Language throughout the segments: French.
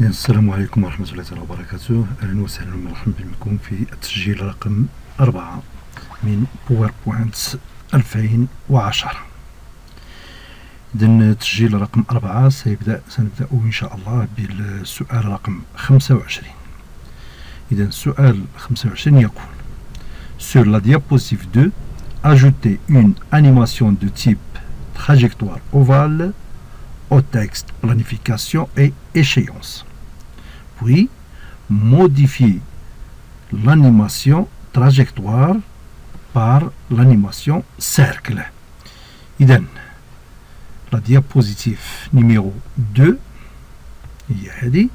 السلام عليكم ورحمة الله تعالى وبركاته. أهلا وسهلا ومرحبا بكم في التسجيل رقم 4 من باوربوينت 2010. إذن التسجيل رقم 4 سنبدأ إن شاء الله بالسؤال رقم 25. إذن السؤال 25 يقول: Sur la diapositive 2, ajoutez une animation de type trajectoire ovale au texte planification et échéance. Puis, modifiez l'animation trajectoire par l'animation cercle. إذن la diapositive numéro 2 هي هذه.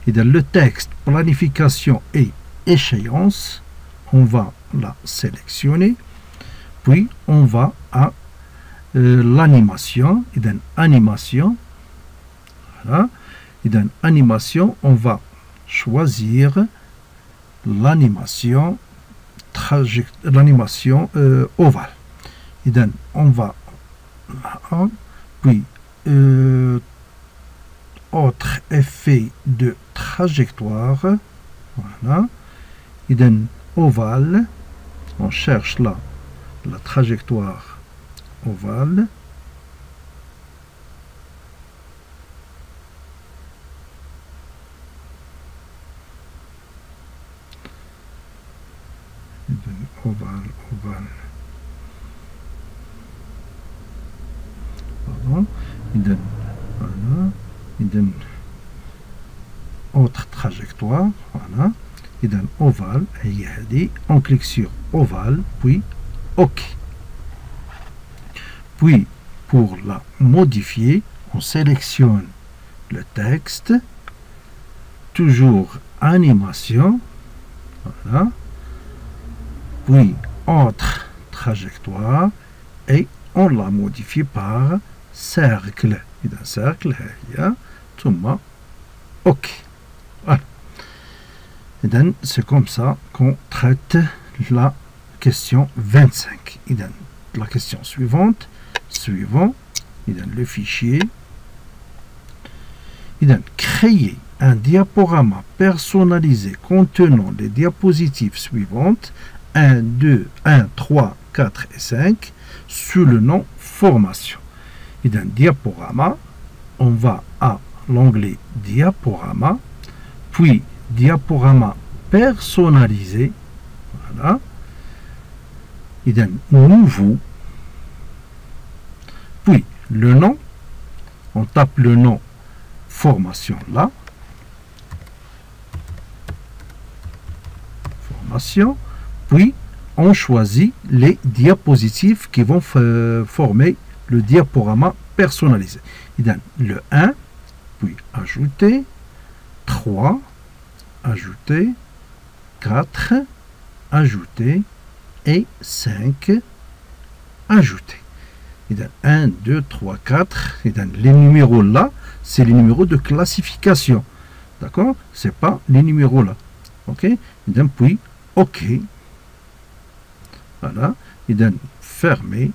إذن le texte planification et échéance, on va la sélectionner, puis on va à l'animation. إذن animation, voilà. إذن animation, on va choisir l'animation ovale. إذن on va là, puis autre effet de trajectoire, voilà. إذن ovale, on cherche là la trajectoire ovale. Ovale. Pardon. Voilà. Autre trajectoire. Voilà. Ovale. On clique sur ovale, puis OK. Puis, pour la modifier, on sélectionne le texte, toujours animation, voilà. Puis, autre trajectoire, et on la modifie par cercle. Et d'un cercle, il y a tout OK. Voilà. Et donc, c'est comme ça qu'on traite la question 25. Et donc, la question suivante, le fichier. Créer un diaporama personnalisé contenant les diapositives suivantes 1, 2, 1, 3, 4 et 5 sous le nom formation. Et d'un diaporama, on va à l'onglet diaporama, puis diaporama personnalisé, voilà. Et d'un nouveau, puis le nom, on tape le nom formation là, formation, puis on choisit les diapositives qui vont former le diaporama personnalisé. Et donc, le 1, puis ajouter, 3, ajouter, 4, ajouter, et 5, ajouter. Et donc, 1, 2, 3, 4, et donc, les numéros là, c'est les numéros de classification. D'accord? C'est pas les numéros là. OK? Et donc, puis, OK. Voilà. Et donc, fermé.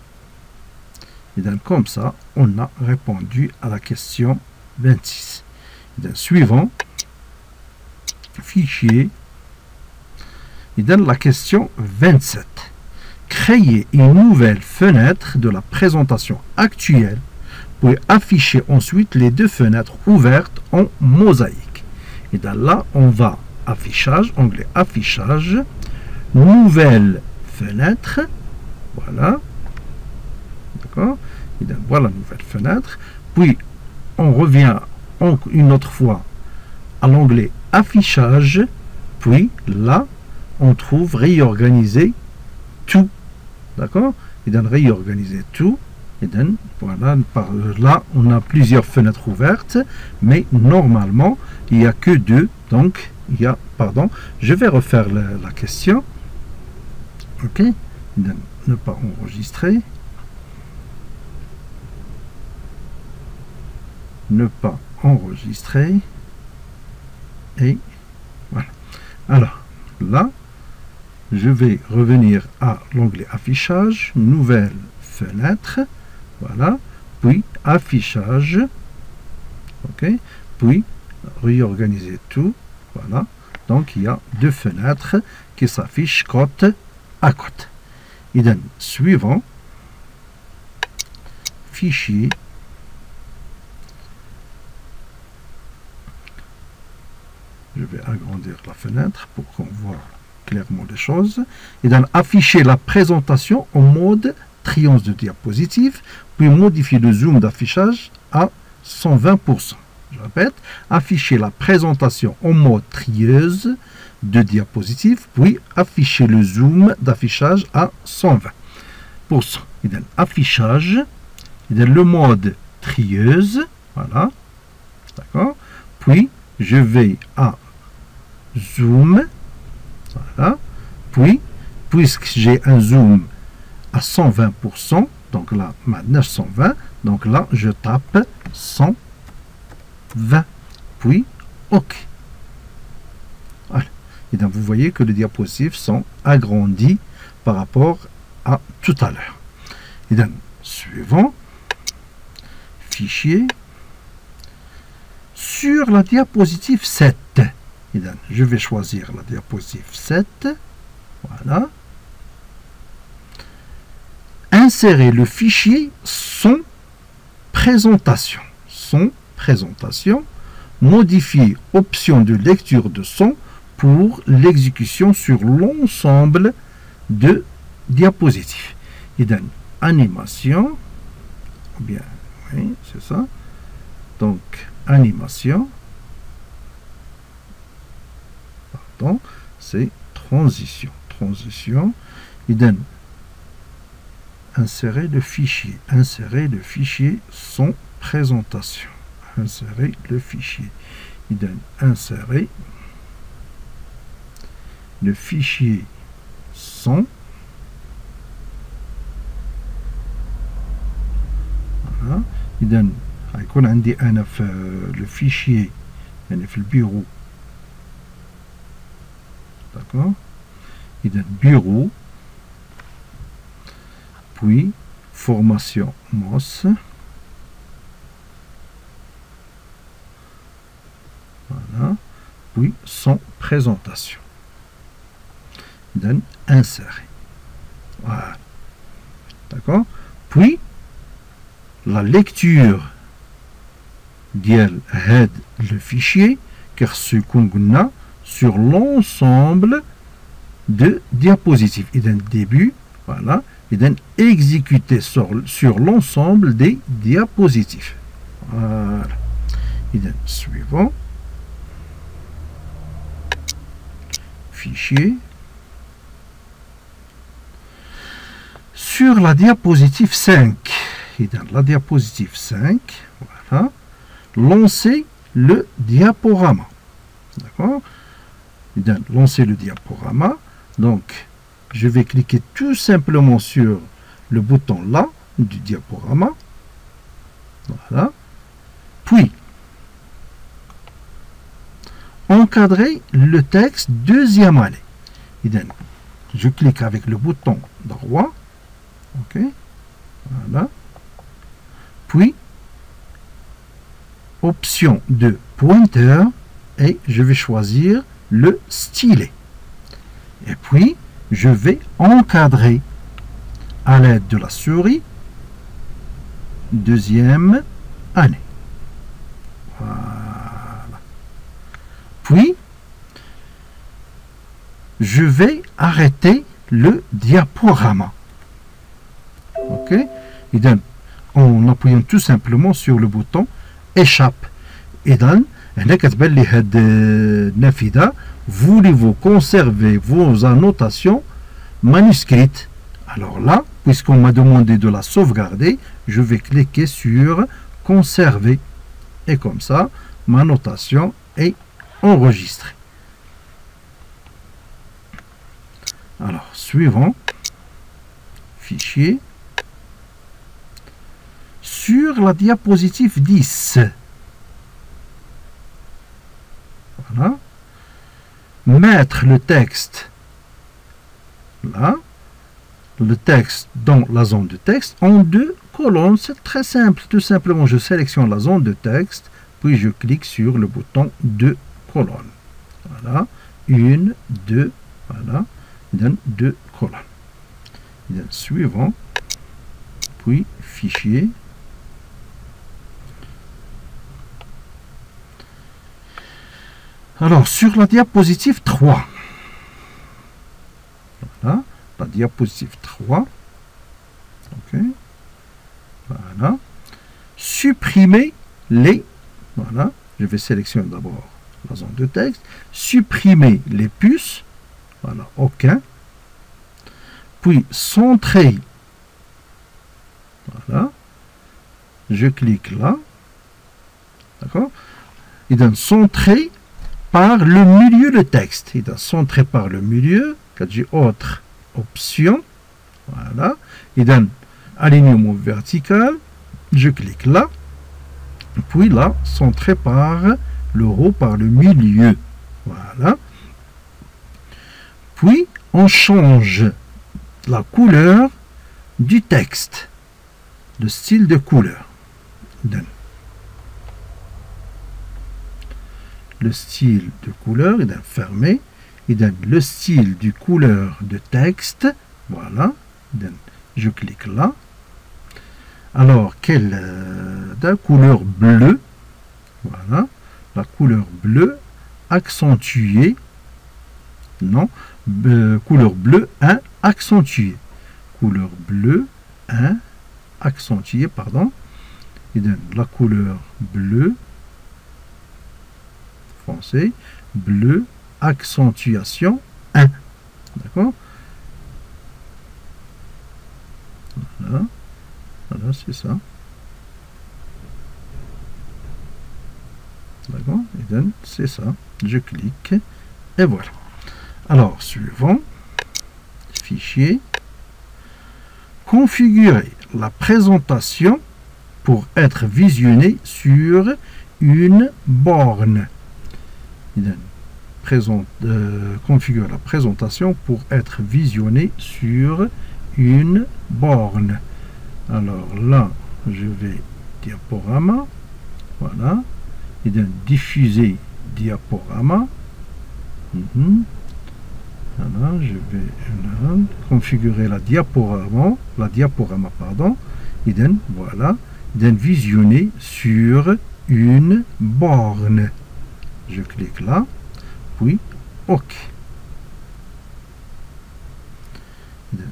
Et donc, comme ça, on a répondu à la question 26. Et donc, suivant. Fichier. Et donc, la question 27. Créer une nouvelle fenêtre de la présentation actuelle pour afficher ensuite les deux fenêtres ouvertes en mosaïque. Et donc là, on va affichage, onglet affichage, nouvelle fenêtre, voilà, d'accord, et donc voilà nouvelle fenêtre, puis on revient une autre fois à l'onglet affichage, puis là, on trouve réorganiser tout, d'accord, et donc réorganiser tout. Et donc, voilà, par là, on a plusieurs fenêtres ouvertes, mais normalement, il n'y a que deux. Donc, il y a, pardon, je vais refaire la question. OK. Donc, ne pas enregistrer. Ne pas enregistrer. Et voilà. Alors, là, je vais revenir à l'onglet affichage, nouvelle fenêtre. Voilà, puis affichage, ok, puis réorganiser tout. Voilà. Donc, il y a deux fenêtres qui s'affichent côte à côte. Et donc, suivant, fichier, je vais agrandir la fenêtre pour qu'on voit clairement les choses. Et donc, afficher la présentation en mode triomphe de diapositive, puis modifier le zoom d'affichage à 120%. Je répète, afficher la présentation en mode trieuse de diapositive, puis afficher le zoom d'affichage à 120%. Et donc, affichage, et donc, le mode trieuse, voilà, d'accord, puis je vais à zoom, voilà, puis, puisque j'ai un zoom à 120%, donc là, maintenant 120, donc là, je tape 120, puis OK. Voilà. Et donc, vous voyez que les diapositives sont agrandies par rapport à tout à l'heure. Et donc, suivant, fichier, sur la diapositive 7. Et donc, je vais choisir la diapositive 7. Voilà. Insérer le fichier son présentation. Son présentation. Modifier option de lecture de son pour l'exécution sur l'ensemble de diapositives. Et donc, animation. Bien, oui, c'est ça. Donc, animation. Pardon, c'est transition. Transition. Et donc, insérer le fichier. Insérer le fichier son présentation. Insérer le fichier. Il donne insérer le fichier son. Voilà. Il donne le fichier le bureau. D'accord. Il donne bureau. Puis formation MOS. Voilà. Puis son présentation. Donne insérer. Voilà. D'accord. Puis la lecture d'elle le fichier car ce qu'on a sur l'ensemble de diapositives. Et d'un début, voilà. Et d'un exécuter sur l'ensemble des diapositives. Voilà. Et d'un suivant. Fichier. Sur la diapositive 5. Et dans la diapositive 5, voilà. Lancer le diaporama. D'accord. Et dans lancer le diaporama. Donc, je vais cliquer tout simplement sur le bouton là du diaporama. Voilà. Puis, encadrer le texte deuxième année. Et donc, je clique avec le bouton droit. OK. Voilà. Puis, option de pointeur et je vais choisir le stylet. Et puis, je vais encadrer à l'aide de la souris deuxième année. Voilà. Puis, je vais arrêter le diaporama. OK. Et donc, en appuyant tout simplement sur le bouton échappe. Et donc, voulez-vous conserver vos annotations manuscrites? Alors là, puisqu'on m'a demandé de la sauvegarder, je vais cliquer sur conserver. Et comme ça, ma notation est enregistrée. Alors, suivant, fichier. Sur la diapositive 10. Voilà. Mettre le texte là, le texte dans la zone de texte en deux colonnes. C'est très simple. Tout simplement, je sélectionne la zone de texte, puis je clique sur le bouton 2 colonnes. Voilà, 1, 2, voilà, donne 2 colonnes. Donne suivant, puis fichier. Alors, sur la diapositive 3, voilà, la diapositive 3, ok, voilà, supprimer les, voilà, je vais sélectionner d'abord la zone de texte, supprimer les puces, voilà, aucun, puis centrer, voilà, je clique là, d'accord, il donne centrer par le milieu de texte, il donne centrer par le milieu, quand j'ai autre option, voilà, il donne alignement vertical, je clique là, puis là, centré par le haut, par le milieu, voilà, puis on change la couleur du texte, le style de couleur, donne le style de couleur, il est fermé, il donne le style du couleur de texte, voilà, je clique là, alors quelle couleur bleue, voilà, la couleur bleue accentuée, non, couleur bleue 1 accentuée, couleur bleue 1 accentuée, pardon, il donne la couleur bleue foncé, bleu, accentuation 1. D'accord? Voilà. Voilà, c'est ça. D'accord? Et donc, c'est ça. Je clique. Et voilà. Alors, suivant. Fichier. Configurer la présentation pour être visionnée sur une borne. Configure la présentation pour être visionnée sur une borne. Alors là, je vais diaporama, voilà, et donc diffuser diaporama. Voilà, je vais configurer la diaporama, pardon, et donc voilà, visionner sur une borne. Je clique là, puis OK.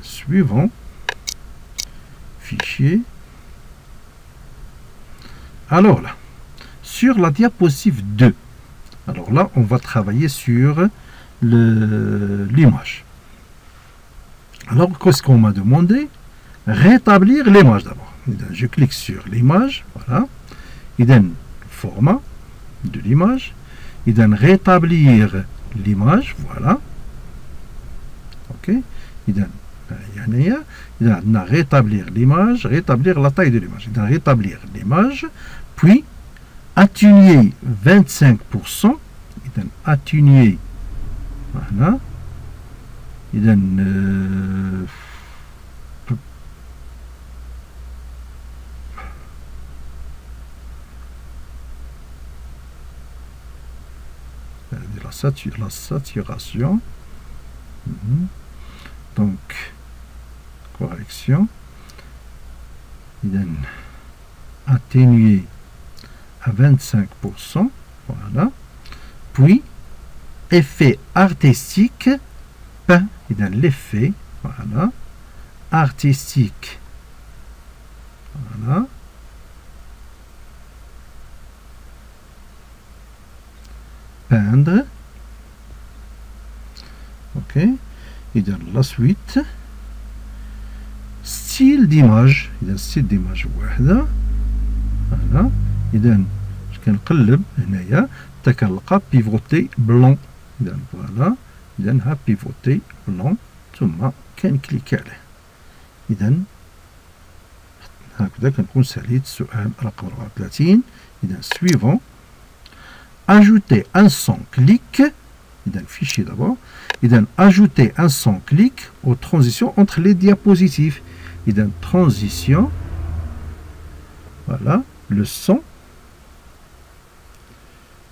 Suivant, fichier. Alors là, sur la diapositive 2, alors là, on va travailler sur l'image. Alors, qu'est-ce qu'on m'a demandé? Rétablir l'image d'abord. Je clique sur l'image, voilà. Il donne format de l'image. Il donne rétablir l'image, voilà. Ok. Il donne rétablir l'image, rétablir la taille de l'image. Il donne rétablir l'image, puis atténuer 25%. Il donne atténuer, voilà. Il donne la saturation. Donc, correction. Il donne atténuer à 25%. Voilà. Puis, effet artistique. Il donne l'effet. Voilà. Artistique. Voilà. Peindre. Ok. Il donne la suite. Style d'image. Il donne style d'image. Voilà. Il donne. Je peux نقلب هنايا تكلقى pivoté blanc. Il donne voilà. Il donne pivoté blanc. ثم كنكليك عليه. إذا هكذا كنكون ساليت السؤال رقم 34. إذا suivant. Ajouter un son clic. Il donne fichier d'abord. Il donne ajouter un son clic aux transitions entre les diapositives. Il donne transition. Voilà, le son.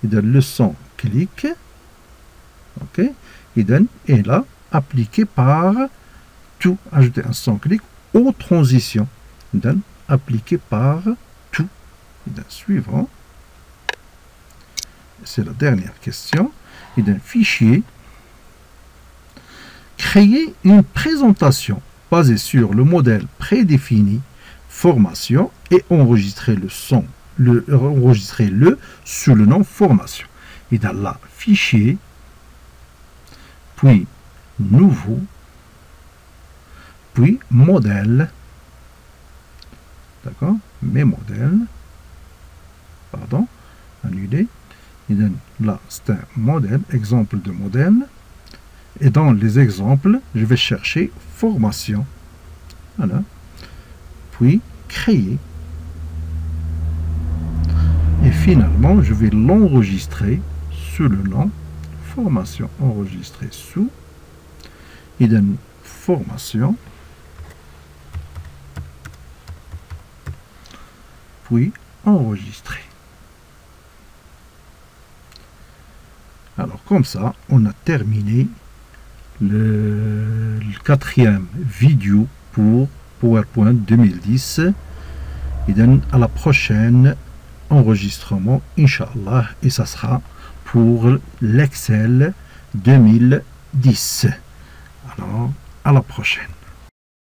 إذا le son clic. Ok. Et là, appliqué par tout. Ajouter un son clic aux transitions. Appliqué par tout. Suivant. C'est la dernière question. D'un fichier. Créer une présentation basée sur le modèle prédéfini, formation, et enregistrer le son, enregistrer-le sous le nom formation. Et dans là, fichier, puis nouveau, puis modèle, d'accord, mes modèles, pardon, annulé. Et là, c'est un modèle, exemple de modèle. Et dans les exemples, je vais chercher formation. Voilà. Puis créer. Et finalement, je vais l'enregistrer sous le nom formation. Enregistrer sous. Et donne formation. Puis enregistrer. Alors comme ça, on a terminé le 4e vidéo pour PowerPoint 2010. Et donc à la prochaine enregistrement, Inch'Allah, et ça sera pour l'Excel 2010. Alors, à la prochaine.